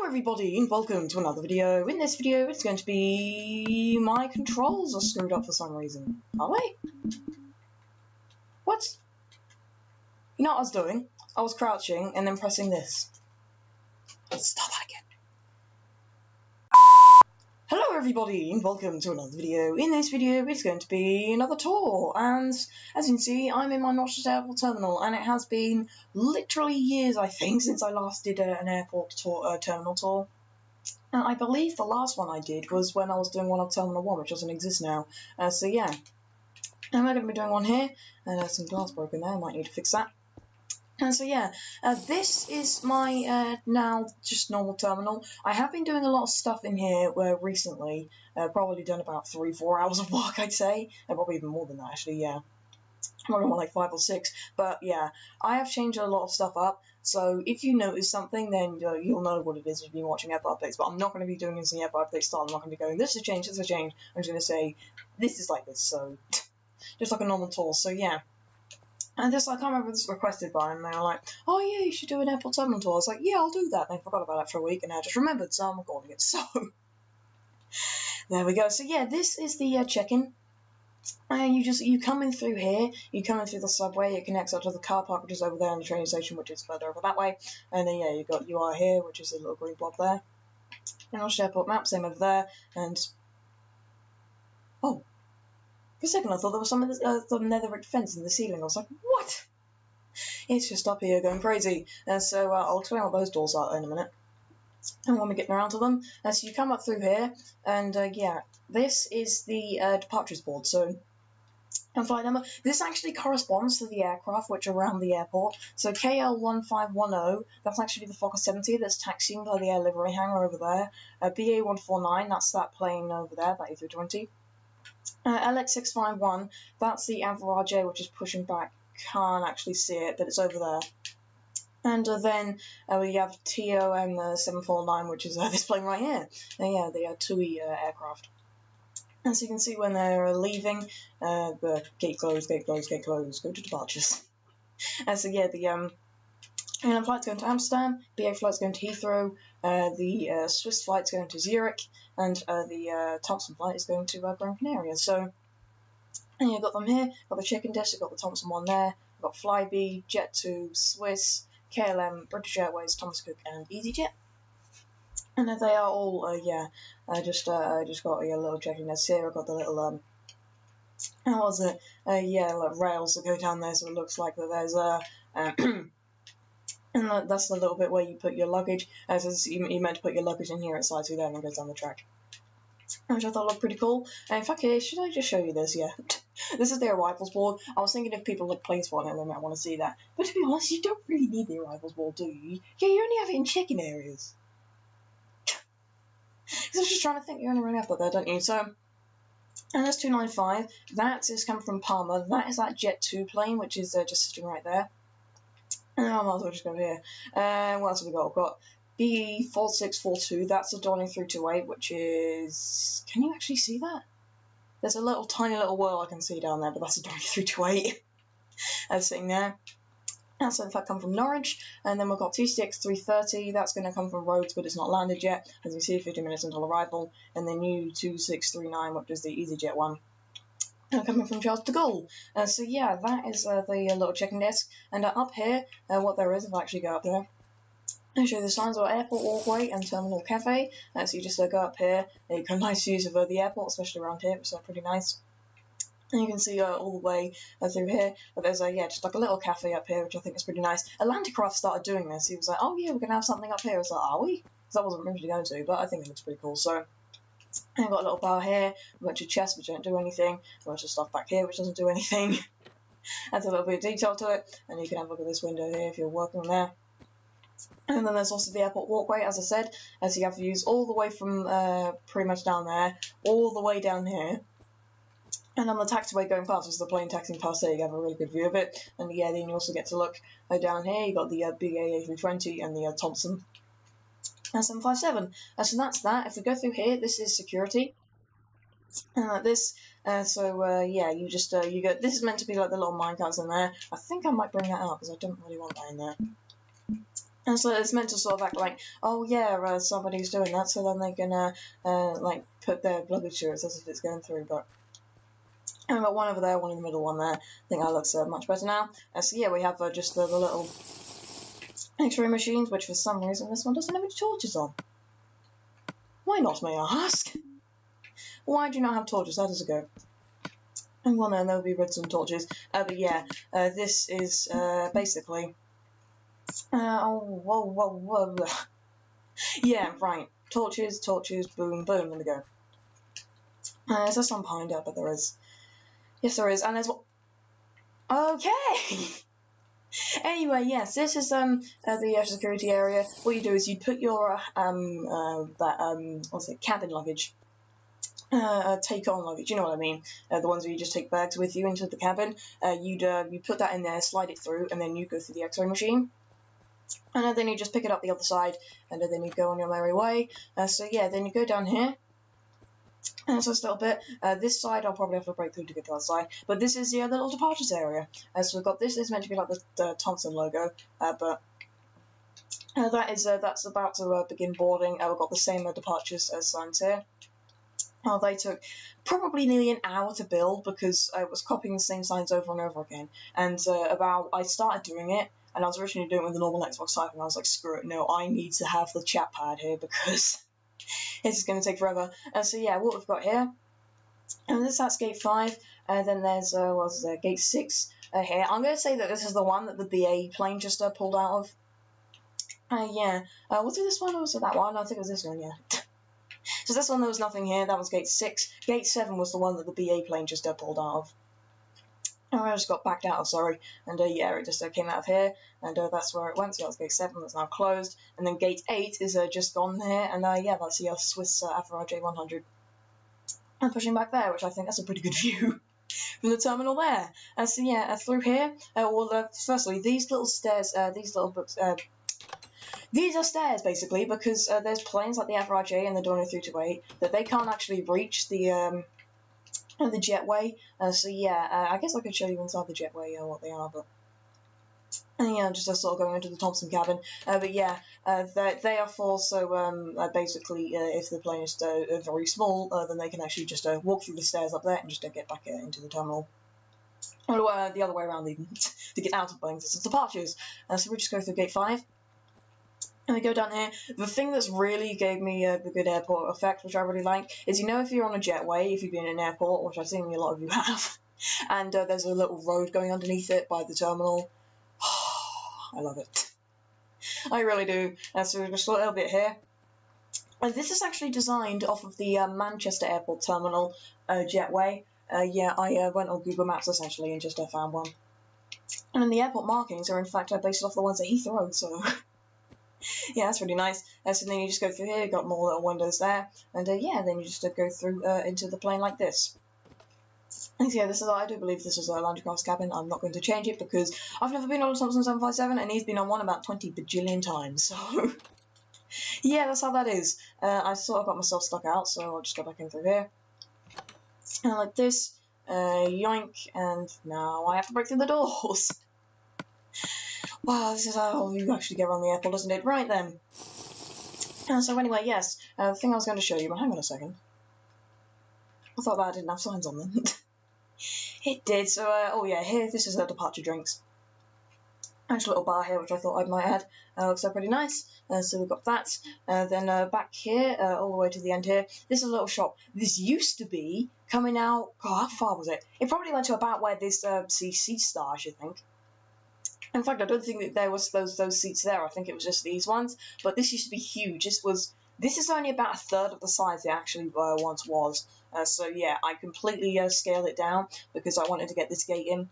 everybody, and welcome to another video. In this video, it's going to be... my controls are screwed up for some reason. Are they? What? You know what I was doing? I was crouching and then pressing this. Let's start that again. Hello everybody, and welcome to another video. In this video, it's going to be another tour, and as you can see, I'm in my Norchester Airport terminal, and it has been literally years, I think, since I last did an airport tour, terminal tour. And I believe the last one I did was when I was doing one of Terminal 1, which doesn't exist now. So yeah, and we're going to be doing one here, and there's some glass broken there, I might need to fix that. And so yeah, this is my now just normal terminal. I have been doing a lot of stuff in here recently, probably done about 3-4 hours of work, I'd say, and probably even more than that actually, yeah. Probably more like 5 or 6, but yeah, I have changed a lot of stuff up, so if you notice something, then you'll know what it is if you've been watching airport updates, but I'm not going to be doing this in the airport update style. I'm not going to be going, this is a change, this is a change. I'm just going to say, this is like this, so, just like a normal tour, so yeah. And this, I can't remember if this was requested by them, they were like, oh yeah, you should do an airport terminal tour. I was like, yeah, I'll do that, and I forgot about it for a week, and I just remembered, so I'm recording it, so... there we go, so yeah, this is the check-in. And you come in through here, you come in through the subway, it connects up to the car park, which is over there, and the train station, which is further over that way, and then yeah, you are here, which is a little green blob there. And Norchester Airport map, same over there, and... oh. For a second I thought there was some netherite fence in the ceiling. I was like, what? It's just up here going crazy. So I'll explain what those doors are in a minute. And when we're getting around to them. So you come up through here, and yeah, this is the departures board. So, and flight number. This actually corresponds to the aircraft which are around the airport. So KL1510, that's actually the Fokker 70 that's taxiing by the air livery hangar over there. BA149, that's that plane over there, that A320. LX651, that's the Average, which is pushing back. Can't actually see it, but it's over there. And then we have TOM749, which is this plane right here. Yeah, the TUI aircraft. And so you can see when they're leaving, the gate closed, gate closed, gate closed, go to departures. And so yeah, the flight's going to Amsterdam, BA flight's going to Heathrow, the Swiss flight's going to Zurich, and the Thompson flight is going to Gran Canaria. So, and you've got them here, got the check-in desk, you've got the Thompson one there, you've got Flybe, Jet2, Swiss, KLM, British Airways, Thomas Cook, and EasyJet. And they are all, yeah, I just got a little check-in desk here, I've got the little, how was it, yeah, like rails that go down there, so it looks like that there's, and that's the little bit where you put your luggage. As you meant to put your luggage in here, it slides through there and then goes down the track. Which I thought looked pretty cool. And in fact, here, should I just show you this? Yeah. This is the arrivals board. I was thinking if people look planes for it, they might want to see that. But to be honest, you don't really need the arrivals board, do you? Yeah, you only have it in check-in areas. Because I was just trying to think, you only really have that there, don't you? So, and that's 295. That is coming from Palma. That is that Jet2 plane, which is just sitting right there. I might as well just go here. What else have we got? We've got B4642, that's a Dornier 328, which is... can you actually see that? There's a little tiny little whirl I can see down there, but that's a Dornier 328. That's sitting there. That's in fact come from Norwich. And then we've got T6330, that's going to come from Rhodes, but it's not landed yet. As you see, 50 minutes until arrival. And then U2639, which is the EasyJet one. Coming from Charles de Gaulle. So yeah, that is the little check-in desk. And up here, what there is, if I actually go up there, I'll show you the signs of Airport Walkway and Terminal Cafe. So you just go up here, you got a nice views of the airport, especially around here, which are pretty nice. And you can see all the way through here, but there's yeah, just like a little cafe up here, which I think is pretty nice. Atlanticraft started doing this. He was like, oh yeah, we're going to have something up here. I was like, are we? Because I wasn't originally going to, but I think it looks pretty cool. So, and I've got a little bar here, a bunch of chests which don't do anything, a bunch of stuff back here which doesn't do anything. Adds a little bit of detail to it, and you can have a look at this window here if you're working there. And then there's also the airport walkway, as I said, as you have views all the way from pretty much down there, all the way down here. And on the taxiway going past, there's the plane taxiing past there, you have a really good view of it. And yeah, then you also get to look down here, you got the big A320 and the Thompson. And 757. So that's that. If we go through here, this is security. And like this. Yeah, you just you go. This is meant to be like the little minecarts in there. I think I might bring that out because I don't really want that in there. And so it's meant to sort of act like, oh yeah, somebody's doing that, so then they can like put their luggage through it as if it's going through. But I've got one over there, one in the middle, one there. I think that looks much better now. So yeah, we have just the little X-ray machines, which for some reason this one doesn't have any torches on. Why not, may I ask? Why do you not have torches? How does it go? And well, no, there'll be redstone torches. But yeah, this is basically. Whoa. Yeah, right. Torches, boom, boom. Let me go. Is there some behind it? But there is. Yes, there is. And there's what? Okay. Anyway, yes, this is the security area. What you do is you put your cabin luggage. Take on luggage, you know what I mean? The ones where you just take bags with you into the cabin. You put that in there, slide it through, and then you go through the X-ray machine. And then you just pick it up the other side, and then you go on your merry way. So yeah, then you go down here. And so it's a little bit. This side I'll probably have to break through to get to the other side. But this is the little departures area. So we've got this is meant to be like the Thompson logo, but that's about to begin boarding. We've got the same departures as signs here. They took probably nearly an hour to build because I was copying the same signs over and over again. And I started doing it, and I was originally doing it with the normal Xbox type, and I was like, screw it, no, I need to have the chat pad here because it's going to take forever. So yeah, what we've got here, and that's gate 5, and then there's gate 6 here. I'm going to say that this is the one that the BA plane just pulled out of. Yeah, was it this one or was it that one? I think it was this one, yeah. So this one, there was nothing here. That was gate 6. Gate 7 was the one that the BA plane just pulled out of. Oh, I just got backed out of, sorry. And yeah, it just came out of here. And that's where it went. So that was gate 7. That's now closed. And then gate 8 is just gone here. And yeah, that's the Swiss Average J100. And pushing back there, which I think that's a pretty good view from the terminal there. So yeah, through here, firstly, these little stairs, these little books, these are stairs, basically, because there's planes like the Average A and the Dornier 328 that they can't actually reach the jetway. So yeah, I guess I could show you inside the jetway what they are, but yeah, just sort of going into the Thompson cabin. But yeah, they are full, so basically, if the plane is very small, then they can actually just walk through the stairs up there and just get back into the terminal. Or the other way around, even, to get out of planes. It's departures. So we just go through gate 5. And we go down here. The thing that's really gave me the good airport effect, which I really like, is if you're on a jetway, if you've been in an airport, which I've seen a lot of you have, and there's a little road going underneath it by the terminal. I love it. I really do. So we've just got a little bit here. And this is actually designed off of the Manchester Airport terminal jetway. Yeah, I went on Google Maps essentially and just found one. And then the airport markings are in fact based off the ones at Heathrow, so yeah, that's really nice. So then you just go through here, you've got more little windows there, and yeah, then you just go through into the plane like this. And so, yeah, I do believe this is a Landcraft's cabin. I'm not going to change it because I've never been on a Thompson 757 and he's been on one about 20 bajillion times, so yeah, that's how that is. I sort of got myself stuck out, so I'll just go back in through here. And like this, yoink, and now I have to break through the doors. Wow, this is how you actually get around the airport, isn't it? Right then. So anyway, yes, the thing I was going to show you, but hang on a second. I thought that didn't have signs on them. It did, so, oh yeah, here, this is the departure drinks. Actual little bar here, which I thought I might add. Looks pretty nice. So we've got that. Then back here, all the way to the end here, this is a little shop. This used to be coming out, God, how far was it? It probably went to about where this seats start, I should think. In fact, I don't think that there was those seats there. I think it was just these ones. But this used to be huge. This is only about a third of the size it actually once was. So yeah, I completely scaled it down because I wanted to get this gate in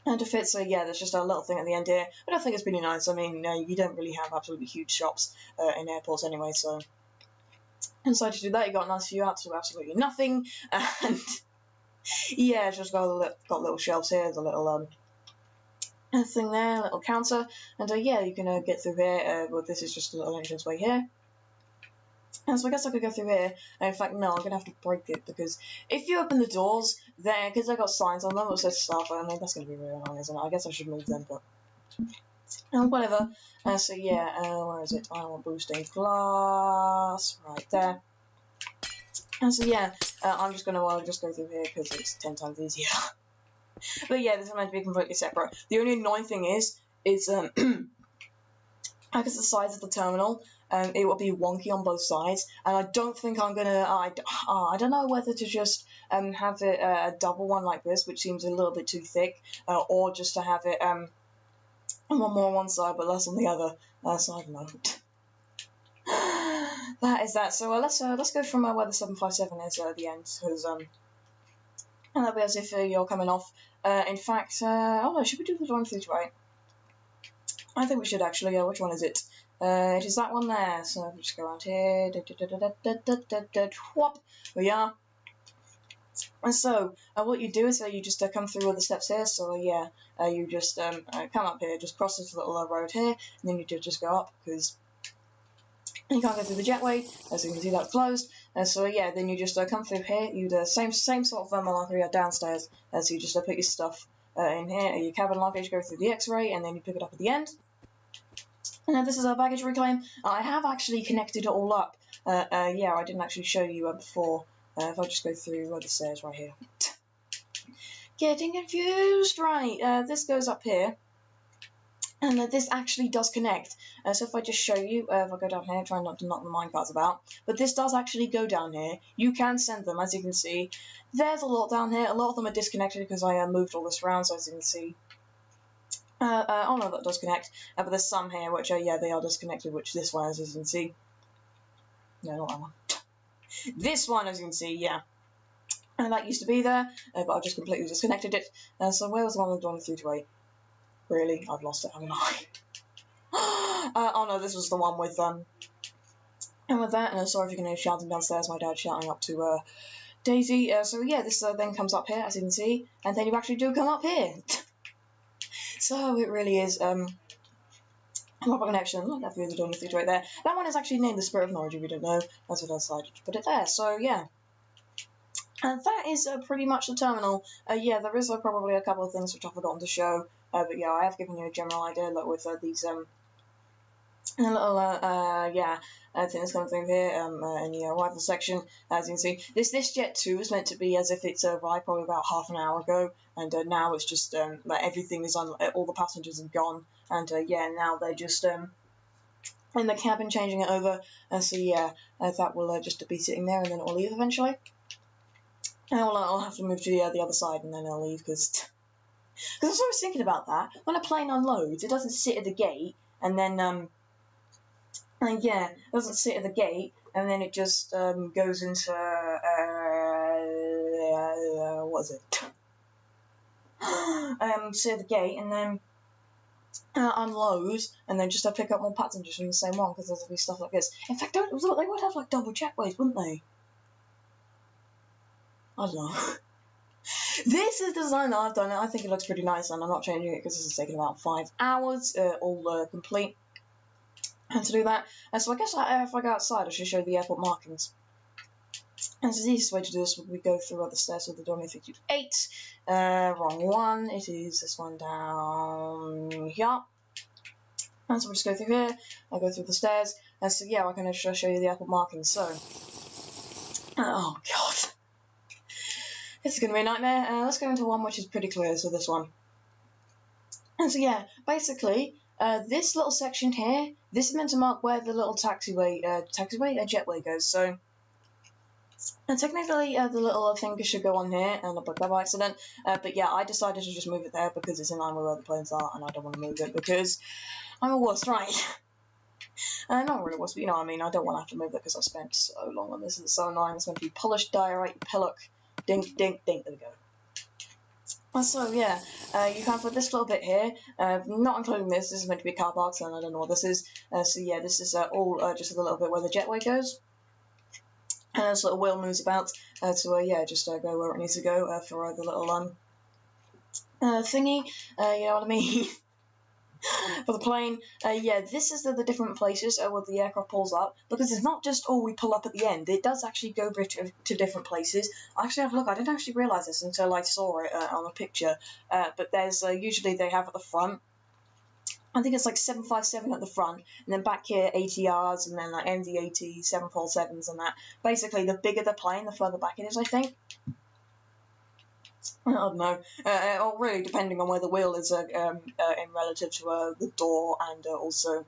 and to fit. So yeah, there's just a little thing at the end here. But I think it's pretty nice. I mean, you don't really have absolutely huge shops in airports anyway. So inside to do that, you got a nice view out to absolutely nothing. And yeah, it's just got little shelves here. There's a little thing there, a little counter, and yeah, you can get through here. Well, this is just a little entrance way here. And so I guess I could go through here. And in fact, no, I'm gonna have to break it because if you open the doors there, because they got signs on them that says stuff, I mean that's gonna be really annoying, isn't it? I guess I should move them, but Whatever. So yeah, where is it? I want boosting glass right there. And so yeah, I'm just gonna just go through here because it's 10 times easier. But yeah, this is meant to be completely separate. The only annoying thing is because the size of the terminal, it will be wonky on both sides, and I don't think I'm gonna. I don't know whether to just have it a double one like this, which seems a little bit too thick, or just to have it one more on one side but less on the other. So I don't know. That is that. So let's go from where the 757 is at the end, because and that'll be as if you're coming off. In fact, oh no, should we do the one through right? I think we should actually. Which one is it? It is that one there. So we'll just go around here. Whop. We are. And so what you do is you just come through all the steps here. So yeah, you just come up here, just cross this little road here, and then you just go up because you can't go through the jetway, as you can see that's closed. So yeah, then you just come through here. You do the same sort of malarkey downstairs. So you just put your stuff in here, your cabin luggage, go through the X-ray, and then you pick it up at the end. And this is a baggage reclaim. I have actually connected it all up. Yeah, I didn't actually show you before. If I just go through the stairs right here. Getting confused, right? This goes up here. And this actually does connect. So if I just show you, if I go down here, try not to knock the minecarts about, but this does actually go down here. You can send them, as you can see. There's a lot down here. A lot of them are disconnected because I moved all this around, so as you can see. Oh no, that does connect. But there's some here which yeah, they are disconnected, which this one, as you can see. No, not that one. This one, as you can see, yeah. And that used to be there, but I've just completely disconnected it. So where was the one with 2328? Really? I've lost it, haven't I? Oh no, this was the one with and with that, and sorry if you can hear shouting downstairs, my dad shouting up to Daisy. So yeah, this then comes up here, as you can see, and then you actually do come up here. So it really is proper connection. Look, that's the other thing right there. That one is actually named the Spirit of Norwich, if you don't know. That's what I decided to put it there. So yeah. And that is pretty much the terminal. Yeah, there is probably a couple of things which I've forgotten to show. But yeah, I have given you a general idea, like with these little things coming through here in the arrival section. As you can see, this Jet 2 is meant to be as if it's arrived probably about half an hour ago, and now it's just like everything is on, all the passengers have gone, and yeah, now they're just in the cabin changing it over. So yeah, that will just be sitting there, and then it will leave eventually. And I'll have to move to the other side, and then I'll leave because I was always thinking about that. When a plane unloads, it doesn't sit at the gate, and then and yeah, it doesn't sit at the gate, and then it just goes into what is it? Sit at the gate, and then unload, and then just pick up more passengers from the same one, because there'll be stuff like this. In fact, they would have like double jetways, wouldn't they? I don't know. This is the design that I've done. I think it looks pretty nice, and I'm not changing it because this is taking about 5 hours, all complete. And to do that, so I guess if I go outside, I should show the airport markings. And so the easiest way to do this would be go through the stairs with the door 58. Wrong one. It is this one down here. And so we'll just go through here. I'll go through the stairs. And so yeah, I can just show you the airport markings. So, oh god. This is going to be a nightmare. Let's go into one which is pretty clear, so this one. And so yeah, basically, this little section here, this is meant to mark where the little jetway goes. So, and technically, the little finger should go on here, and I put that by accident. But yeah, I decided to just move it there because it's in line with where the planes are, and I don't want to move it because I'm a wuss, right? Not really wuss, but you know what I mean. I don't want to have to move it because I spent so long on this. It's so annoying. It's meant to be polished diorite pillock. Dink, dink, dink, there we go. And so, yeah, you can put this little bit here, not including this is meant to be car parks, and I don't know what this is. So, yeah, this is all just a little bit where the jetway goes. And this little wheel moves about, so, yeah, just go where it needs to go for the little thingy, you know what I mean? For the plane, yeah, this is the different places where the aircraft pulls up, because it's not just, we pull up at the end, it does actually go to different places. Actually, have a look, I didn't actually realise this until I saw it on a picture, but there's, usually they have at the front, I think it's like 757 at the front, and then back here ATRs, and then like MD-80, 747s, and that. Basically, the bigger the plane, the further back it is, I think. I don't know. Or really, depending on where the wheel is in relative to the door, and also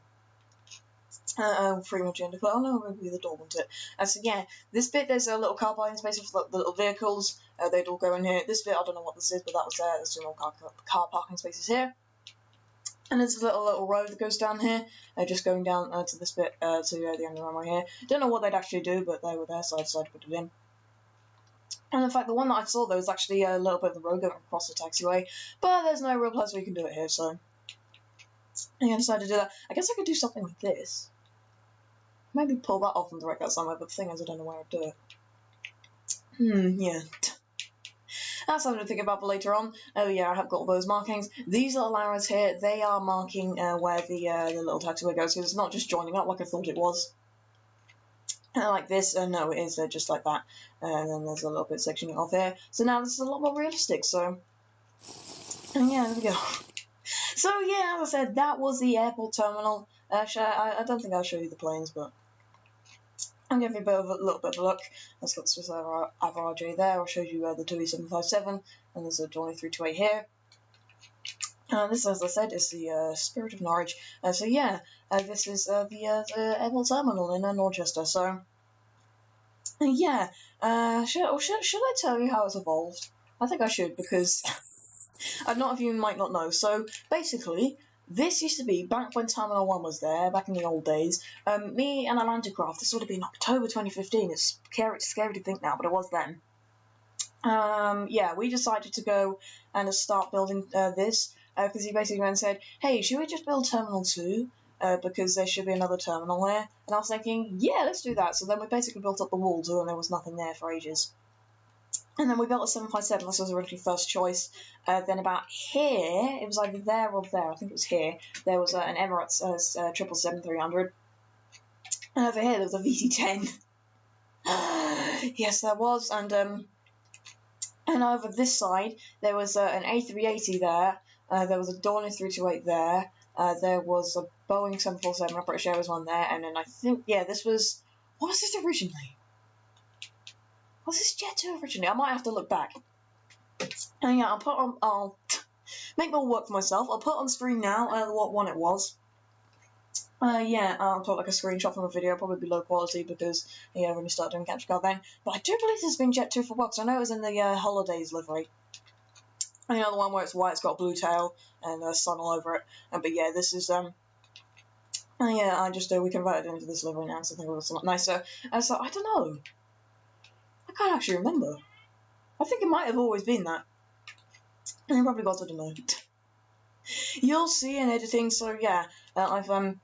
pretty much end of it. Oh no, maybe the door won't it. So yeah, this bit there's a little car parking space for the little vehicles. They'd all go in here. This bit I don't know what this is, but that was there. There's some little car parking spaces here. And there's a little road that goes down here, just going down to this bit, to the end of the runway here. Don't know what they'd actually do, but they were there, so I decided to put it in. And in fact, the one that I saw, there was actually a little bit of the road going across the taxiway, but there's no real place where you can do it here, so I decided to do that. I guess I could do something like this. Maybe pull that off and direct that somewhere, but the thing is, I don't know where I'd do it. Yeah. That's something to think about for later on. Oh yeah, I have got all those markings. These little arrows here, they are marking where the little taxiway goes, because it's not just joining up like I thought it was. Like this, no, it is just like that. And then there's a little bit sectioning off here. So now this is a lot more realistic, so... And yeah, there we go. So yeah, as I said, that was the airport terminal. I don't think I'll show you the planes, but... I'll give you a little bit of a look. Let's got this RJ there. I'll show you the 2E757, and there's a Johnny 328 here. This, as I said, is the Spirit of Norwich. So yeah, this is the airport terminal in Norchester. So yeah, should I tell you how it's evolved? I think I should, because a lot of you might not know. So basically, this used to be, back when Terminal 1 was there, back in the old days, me and Atlantic Craft, this would have been October 2015, it's scary to think now, but it was then. Yeah, we decided to go and start building this, because he basically went and said, hey, should we just build Terminal 2, because there should be another terminal there? And I was thinking, yeah, let's do that. So then we basically built up the wall too, and there was nothing there for ages. And then we built a 757, this was originally first choice. Then about here, it was either there or there, I think it was here, there was an Emirates 777-300. And over here there was a VC-10. Yes, there was, and over this side, there was an A380 there, there was a Dornier 328 there, there was a Boeing 747, a British Airways one there, and then I think, yeah, this was, what was this originally? Was this Jet 2 originally? I might have to look back. And yeah, I'll make more work for myself. I'll put on screen now what one it was. Yeah, I'll put like a screenshot from a video, probably be low quality because, yeah, when you start doing capture card then. But I do believe this has been Jet 2 for a while, because I know it was in the Holidays livery. You know, the one where it's white, it's got a blue tail, and sun all over it. But yeah, this is, yeah, I just, we converted it into this livery now, so I think it was a lot nicer. So, I don't know. I can't actually remember. I think it might have always been that. And it probably got to the know. You'll see in editing, so yeah, I've, and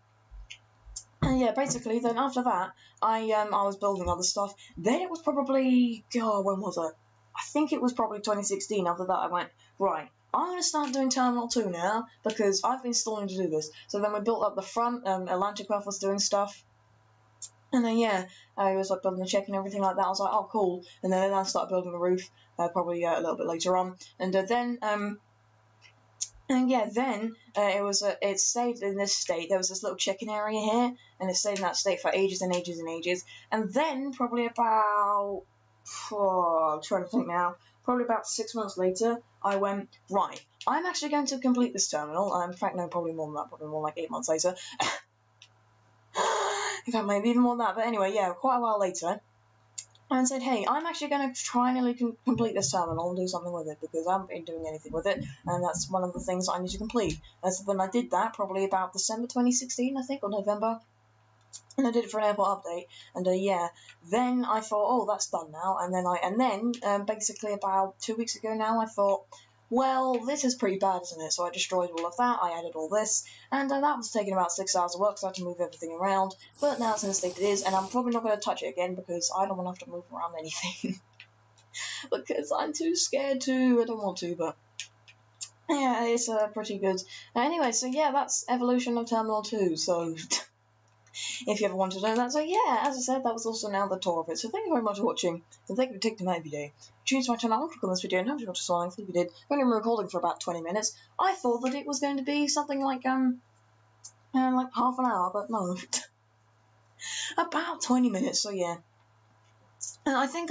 yeah, basically, then after that, I was building other stuff. Then it was probably, God, when was it? I think it was probably 2016. After that, I went, right, I'm going to start doing Terminal 2 now, because I've been stalling to do this. So then we built up the front, Atlantic Craft was doing stuff. And then, yeah, I was like building the check and everything like that. I was like, oh, cool. And then I started building the roof, probably a little bit later on. And then, and yeah, then it stayed in this state. There was this little check-in area here, and it stayed in that state for ages and ages and ages. And then, probably about, I'm trying to think now, probably about 6 months later, I went, right, I'm actually going to complete this terminal. In fact, no, probably more than that, probably more like 8 months later. In fact, maybe even more than that, but anyway, yeah, quite a while later, and said, hey, I'm actually going to try and complete this terminal and do something with it, because I haven't been doing anything with it, and that's one of the things I need to complete. So then I did that, probably about December 2016, I think, or November, and I did it for an airport update, and yeah, then I thought, oh, that's done now, and then basically about 2 weeks ago now, I thought, well, this is pretty bad, isn't it? So I destroyed all of that, I added all this, and that was taking about 6 hours of work, so I had to move everything around, but now it's in the state it is, and I'm probably not going to touch it again, because I don't want to have to move around anything. Because I'm too scared to, I don't want to, but yeah, it's pretty good. Anyway, so yeah, that's evolution of Terminal 2, so if you ever want to know that. So yeah, as I said, that was also now the tour of it. So thank you very much for watching, and thank you for taking my video. Choose my channel, click on this video, and hope you watch this one. If you did, when I'm recording for about 20 minutes, I thought that it was going to be something like like half an hour, but no, about 20 minutes. So yeah. And I think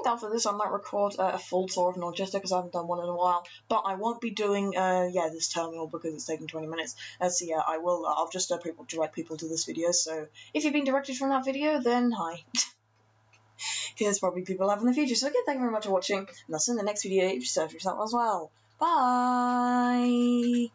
after this I might record a full tour of Norchester because I haven't done one in a while. But I won't be doing this terminal because it's taking 20 minutes. So yeah, I'll just direct people to this video. So if you've been directed from that video, then hi. Here's probably people have in the future. So again, thank you very much for watching, and I'll see you in the next video if you search for yourself as well. Bye.